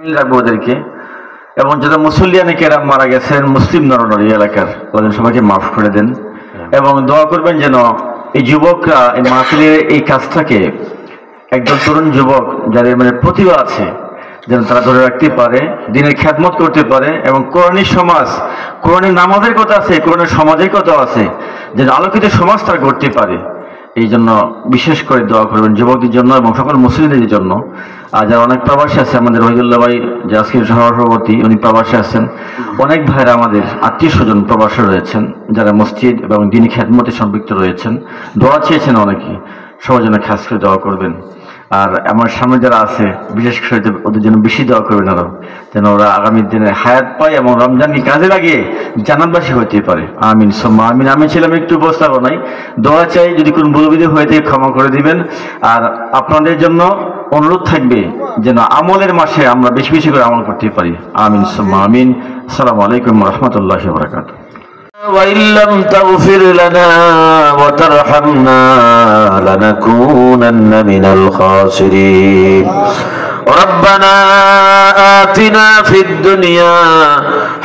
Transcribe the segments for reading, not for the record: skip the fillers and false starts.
রাখবো ওদেরকে। এবং যারা মুসল্লিয়ানে কেরাম মারা গেছেন মুসলিম নরনারী এলাকার, ওদের সবাইকে মাফ করে দেন এবং দোয়া করবেন যেন এই যুবকরা এই মাহফিলের এই কাজটাকে একজন তরুণ যুবক যাদের প্রতিভা আছে যেন তারা ধরে রাখতে পারে, দিনের খ্যাদমত করতে পারে এবং কোরআনী সমাজ, কোরআনী নামাজের কথা আছে, কোরআনের সমাজের কথা আছে, যেন আলোকিত সমাজ তারা গড়তে পারে। এই জন্য বিশেষ করে দোয়া করবেন যুবকদের জন্য এবং সকল মুসলিমদের জন্য। আর যারা অনেক প্রবাসী আছে, আমাদের রহিদুল্লাহ ভাই যে আজকের সভাপতি, উনি প্রবাসী আছেন। অনেক ভাইরা আমাদের আত্মীয় স্বজন প্রবাসে রয়েছেন, যারা মসজিদ এবং দিনী খেদমতে সম্পৃক্ত রয়েছেন, দোয়া চেয়েছেন অনেকেই, সবার জন্য খাস করে দোয়া করবেন। আর আমার সামনে যারা আছে বিশেষ করে ওদের জন্য বেশি দোয়া করবেন আরো, যেন ওরা আগামী দিনে হায়াত পায় এবং রমজানকে কাজে লাগিয়ে জান্নাতবাসী হইতে পারে। আমিন সুম্মা আমিন। আমি ছিলাম একটু উপস্থাপনায়, দোয়া চাই, যদি কোনো ভুলবিধি হয়ে থাকে ক্ষমা করে দিবেন। আর আপনাদের জন্য অনুরোধ থাকবে যেন আমলের মাসে আমরা বেশি বেশি করে আমল করতে পারি। আমিন সুম্মা আমিন। আসসালামু আলাইকুম ওয়া রাহমাতুল্লাহি ওয়া বারাকাতুহু। وإن لم تغفر لنا وترحمنا لنكونن من الخاسرين ربنا آتنا في الدنيا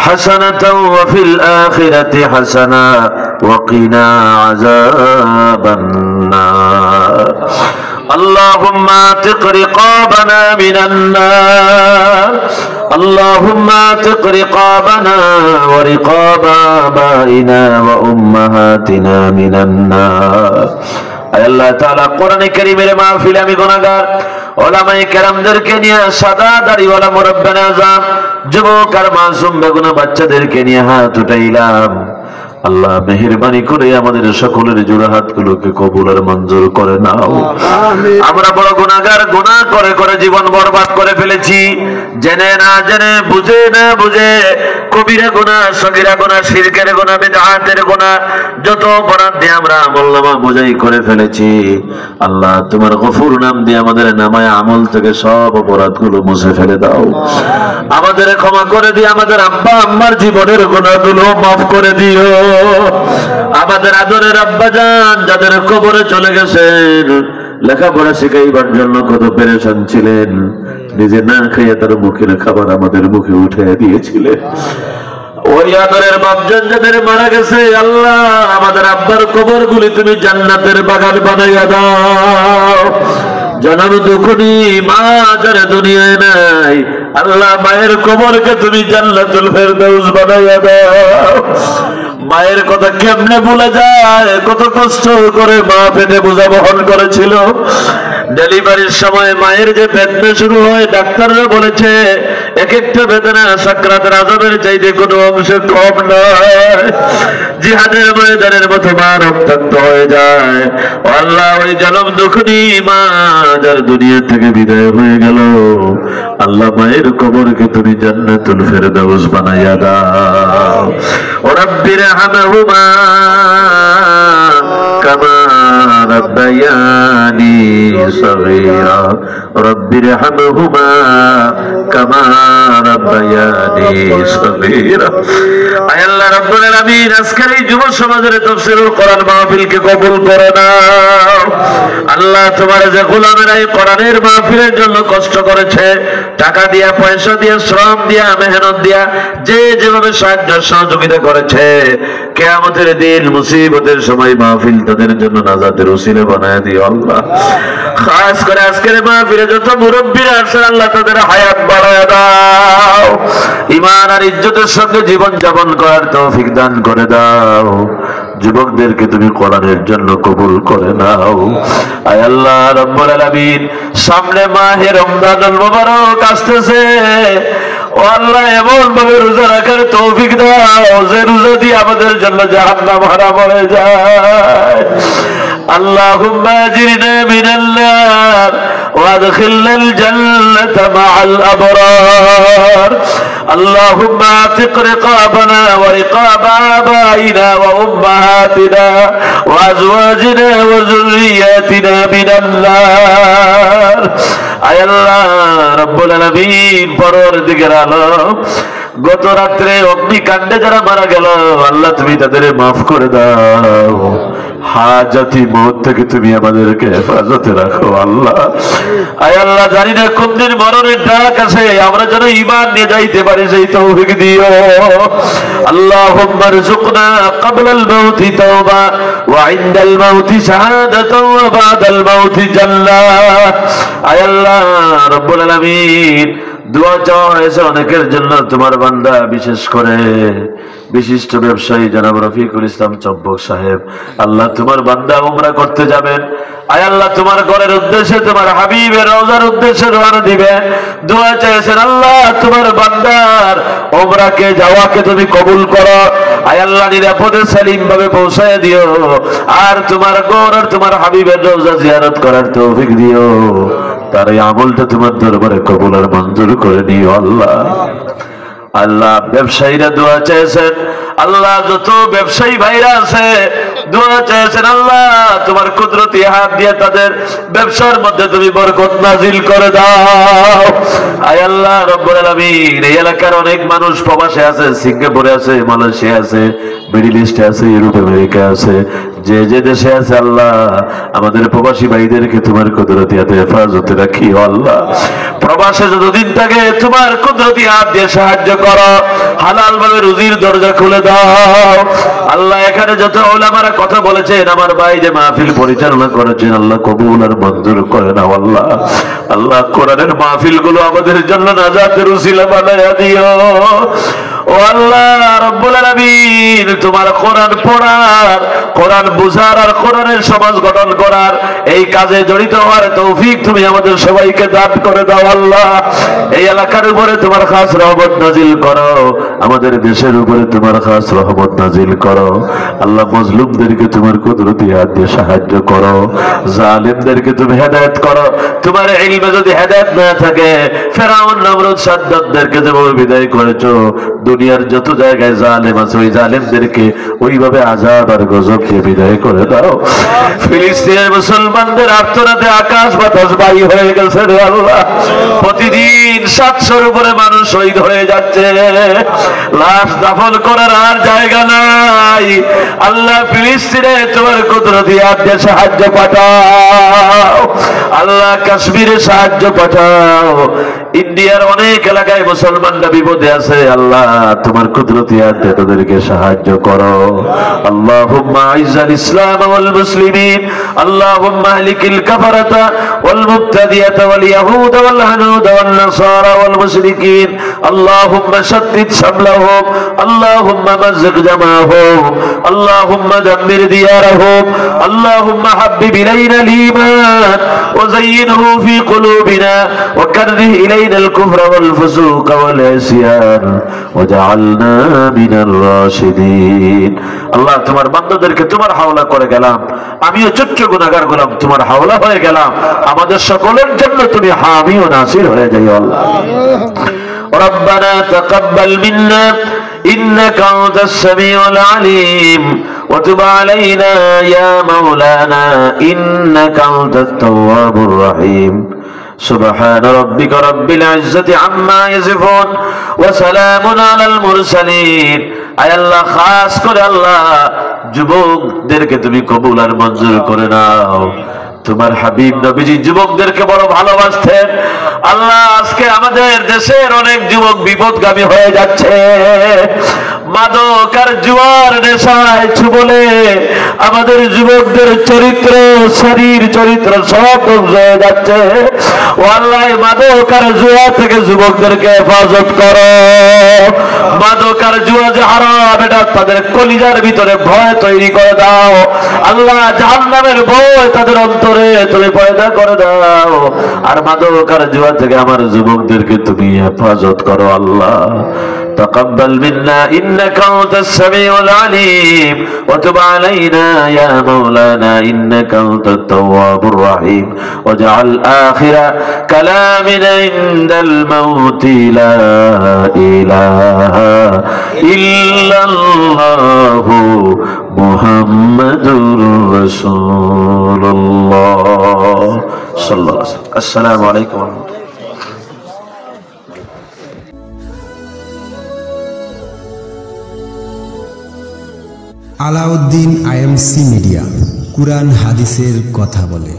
حسنة وفي الآخرة حسنة وقنا عذاب النار اللهم اعتق رقابنا من النار اللهم اعتق رقابنا ورقاب آبائنا وأمهاتنا من النار আল্লাহ তাআলা কোরআনে কারীমের মাহফিলে আমি গুনাহগার উলামায়ে কেরামদেরকে নিয়ে সাদা দাড়িওয়ালা মুরব্বানে আযম যুবক আর মাসুম বেগুনা বাচ্চাদেরকে নিয়ে হাত উঠাইলাম। আল্লাহ মেহেরবানি করে আমাদের সকলের জোড়া হাতগুলোকে কবুল আর মঞ্জুর করে নাও। আমরা বড় গুনাহগার, গুনাহ করে করে জীবন বরবাদ করে ফেলেছি, জেনে না জেনে, বুঝে না বুঝে, কবিরা গুনাহ, সগীরা গুনাহ, শিরকের গুনাহ, বিদআতের গুনাহ, যত অপরাধ দিয়ে আমরা আমলনামা বোঝাই করে ফেলেছি। আল্লাহ তোমার গফুর নাম দিয়ে আমাদের নামায় আমল থেকে সব অপরাধগুলো মুছে ফেলে দাও। আমাদের ক্ষমা করে দিয়ে আমাদের আব্বা আম্মার জীবনের গুনাহগুলো মাফ করে দিও। আমাদের আদরের আব্বাজান যাদের কবরে চলে গেছেন, লেখাপড়া শিখাইবার জন্য কত পেরেশান ছিলেন, নিজে না খেয়ে তার মুখের খাবার আমাদের মুখে উঠে দিয়েছিলেন। ওই আদরের বাপজান যাদের মারা গেছে, আল্লাহ আমাদের আব্বার কবর গুলি তুমি জান্নাতের বাগান বানাইয়া দাও। জনম দুঃখী মা যারা দুনিয়ায় নাই, আল্লাহ মায়ের কবরকে তুমি জান্নাতুল ফেরদাউস বানাইয়া দাও। মায়ের কথা কেমনে ভুলে যায়, কত কষ্ট করে মা পেটে বোঝা বহন করেছিল। ডেলিভারির সময় মায়ের যে বেদনা শুরু হয়, ডাক্তাররা বলেছে এক একটা বেদনা সাকরাতের আযাবের চাইতে কোনো অংশে কম নয়। জিহাদের ময়দানের মতো মা রক্তাক্ত হয়ে যায়। আল্লাহ ওই জনম দুঃখী মা যার দুনিয়া থেকে বিদায় হয়ে গেল, আল্লাহ মায়ের কবরকে তুমি জান্নাতুল ফেরদাউস বানাইয়া দাও। ও রাব্বির হামহুমা কামা রাব্বায়ানি সগীরা রাব্বির হামহুমা কামা রাব্বায়ানি সগীরা। আয় আল্লাহ রাব্বুল আলামিন, আজকের এই যুব সমাজের তাফসীরুল কোরআন মাহফিলকে কবুল করে নাও। আল্লাহ তোমার যে গোলামেরা এই কোরআনের মাহফিলের জন্য কষ্ট করেছে, টাকা দিয়া, পয়সা দিয়া, শ্রম দিয়া, মেহনত দিয়া, যে যেভাবে সাহায্য সহযোগিতা করেছে, কিয়ামতের দিন মুসিবতের সময় মাহফিল তাদের জন্য নাজাতের ওসিলা বানায় দিও আল্লাহ। খাস করে আজকের মাহফিলে যত মুরব্বীরা আছেন, আল্লাহ তাদের হায়াত বাড়ায় দাও, ঈমান আর ইজ্জতের সঙ্গে জীবন যাপন করার তৌফিক দান করে দাও। যুবকদেরকে তুমি কোরআনের জন্য কবুল করে নাও। আয় আল্লাহ রাব্বুল আলামিন, সামনে মাহে রমজানুল মুবারক আসতেছে, ও আল্লাহ এমন ভাবে রোজা রাখার তৌফিক দাও যে রোজা দিয়ে আমাদের জন্য জাহান্নাম হারাম হয়ে যায়। আল্লাহুম্মা আজরিনা মিনাল নার ওয়াদখিলনা আল জান্নাতা মা'আল আবরার। اللهم اعتق رقابنا ورقاب آبائنا وأمهاتنا وأزواجنا وذرياتنا من النار। আয় আল্লাহ রাব্বুল আলামিন, পরওয়ারদিগার আলম, গত রাত্রে অগ্নিকাণ্ডে যারা মারা গেল, আল্লাহ তুমি তাদের মাফ করে দাও। হাজাতি মৌত থেকে তুমি আমাদেরকে হেফাজতে রাখো আল্লাহ। আয় আল্লাহ, জানি না কোন দিন মরণের ডাক আছে, আমরা যেন ঈমান নিয়ে যাইতে পারি সেই তৌফিক দিও। আল্লাহুম্মা রযুকনা ক্বাবলাল মাউতি তাওবা ওয়া ইনদাল মাউতি শাহাদাতাও ওয়া বাদাল মাউতি জান্নাহ। আয় আল্লাহ রব্বুল আলামিন, দোয়া চাওয়া হয়েছে অনেকের জন্য, তোমার বান্দা বিশেষ করে বিশিষ্ট ব্যবসায়ী জনাব রফিকুল ইসলাম চব্বক সাহেব, আল্লাহ তোমার বান্দা উমরা করতে যাবেন। আয় আল্লাহ, তোমার ঘরের উদ্দেশ্যে, তোমার হাবিবের রওজার উদ্দেশ্যে রওনা দিবে, দোয়া চাইছেন আল্লাহ তোমার বান্দার উমরাকে যাওয়াকে তুমি কবুল করো। আয় আল্লাহ, নিরাপদে সালিম ভাবে পৌঁছায় দিও, আর তোমার ঘর আর তোমার হাবিবের রওজা জিয়ারত করার তৌফিক দিও। তার এই আমলটা তোমার দরবারে কবুল আর মঞ্জুর করে নিও আল্লাহ। আল্লাহ, ব্যবসায়ীরা দোয়া চেয়েছেন, আল্লাহ যত ব্যবসায়ী ভাইরা আছে দোয়া চেয়েছেন, আল্লাহ তোমার কুদরতি হাত দিয়ে তাদের ব্যবসার মধ্যে তুমি বরকত নাজিল করে দাও। আয় আল্লাহ রব্বুল আলামিন, এই এলাকার অনেক মানুষ প্রবাসে আছে, সিঙ্গাপুরে আছে, মালয়েশিয়া আছে, মিডল ইস্টে আছে, ইউরোপ আমেরিকা আছে, যে যে দেশে আছে আল্লাহ আমাদের প্রবাসী ভাইদেরকে তোমার কুদরতি হাতে হেফাজতে রাখিও আল্লাহ। প্রবাসে যতদিন থাকে তোমার কুদরতি হাত দিয়ে সাহায্য করো, হালাল ভাবে রুজির দরজা খুলে দাও আল্লাহ। এখানে যত উলামারা কথা বলেছেন, আমার ভাই যে মাহফিল পরিচালনা করেছেন, আল্লাহ কবুল আর মঞ্জুর করে নাও আল্লাহ। আল্লাহ কোরআনের মাহফিল গুলো আমাদের জন্য নাজাতের উসিলা বানায়া দিও ও আল্লাহ রব্বুল আলামিন। তোমার কোরআন পড়ার, কোরআন বুঝার আর কোরআনের সমাজ গঠন করার এই কাজে জড়িত হওয়ার তৌফিক তুমি আমাদের সবাইকে দান করে দাও আল্লাহ। এই এলাকার উপরে তোমার খাস রহমত নাজিল করো, আমাদের দেশের উপরে তোমার খাস রহমত নাজিল করো আল্লাহ। মজলুমদেরকে তোমার কুদরতি হাত দিয়ে সাহায্য করো, জালিমদেরকে তুমি হেদায়েত করো। তোমার ইলমে যদি হেদায়েত না থাকে, ফেরাউন নমরুদ সাদ্দাতদেরকে যেভাবে বিদায় করেছো, দুনিয়ার যত জায়গায় জালেম আছে ওই জালেমদেরকে ওইভাবে আযাব আর গজব দিয়ে বিদায় করে দাও। ফিলিস্তিনের মুসলমানদের আর্তনাদে আকাশ বাতাস বায়ু হয়ে গেছে রে আল্লাহ। প্রতিদিন 700-র উপরে মানুষ শহীদ হয়ে যাচ্ছে, লাশ দাফন করার আর জায়গা নাই আল্লাহ। ফিলিস্তিনে তোমার কুদরতি হাত দিয়ে সাহায্য পাঠাও আল্লাহ, কাশ্মীরে সাহায্য পাঠাও। ইন্ডিয়ার অনেক এলাকায় মুসলমানরা বিপদে আছে আল্লাহ, তোমার কুদরতি হাত দিয়ে তাদেরকে সাহায্য করো। আল্লাহুম্মা আইজ্জাল ইসলাম ওয়াল মুসলিমিন, আল্লাহুম্মা আহলিকিল কাফারাতা ওয়াল মুবতাদিয়াতা ওয়াল ইয়াহুদা ওয়াল হানুদা ওয়ান নাসারা ওয়াল মুশরিকিন, আল্লাহুম্মা শাত্তিত শামলাহুম, আল্লাহুম্মা মাযজিক জামাহুম, আল্লাহুম্মা দাম্মির দিয়ারাহুম, আল্লাহুম্মা হাব্বিব ইলাইনাল ঈমান ওয়া যায়্যিনহু ফি কুলুবিনা ওয়া কাররিহ ইলাইনাল কুফরা ওয়াল ফুসুকা ওয়াল ইসয়ান ওয়াজআলনা মিনার রাশিদিন। আল্লাহ তোমার বান্দাদেরকে তোমার হাওলা করে গেলাম, আমিও ছোট্ট গুনাহগার গোলাম তোমার হাওলা হয়ে গেলাম, আমাদের সকলের জন্য তুমি হামি ও নাসির হয়ে যাও আল্লাহ। ربنا تقبل منا إنك أنت السميع العليم وتب علينا يا مولانا إنك أنت التواب الرحيم سبحان ربك رب العزة عما يصفون وسلام على المرسلين। আয় আল্লাহ, খাস করে আল্লাহ যুবকদেরকে তুমি কবুল আর মঞ্জুর করে নাও। তোমার হাবিব নবীজি যুবকদেরকে বড় ভালোবাসতেন আল্লাহ। আজকে আমাদের দেশের অনেক যুবক বিপদগামী হয়ে যাচ্ছে, মাদক আর জুয়ার নেশায় ছুবলে আমাদের যুবকদের চরিত্র, শরীর চরিত্র সব ধ্বংস হয়ে যাচ্ছে। ও আল্লাহ, মাদক আর জুয়া থেকে যুবকদেরকে হেফাজত করো। মাদক আর জুয়া যে হারাম, এটা তাদের কলিজার ভিতরে ভয় তৈরি করে দাও আল্লাহ। জাহান্নামের ভয় তাদের অন্তরে তুমি পয়দা করে দাও। আর মাদক আর জুয়া থেকে আমার যুবকদেরকে তুমি হেফাজত করো আল্লাহ। تقبل منا إنك أنت السميع العليم وتب علينا يا مولانا إنك أنت التواب الرحيم واجعل آخر كلامنا عند الموت لا إله إلا الله محمد رسول الله صلى الله عليه وسلم. السلام عليكم ورحمة الله. আলাউদ্দিন আইএমসি মিডিয়া, কুরআন হাদিসের কথা বলে।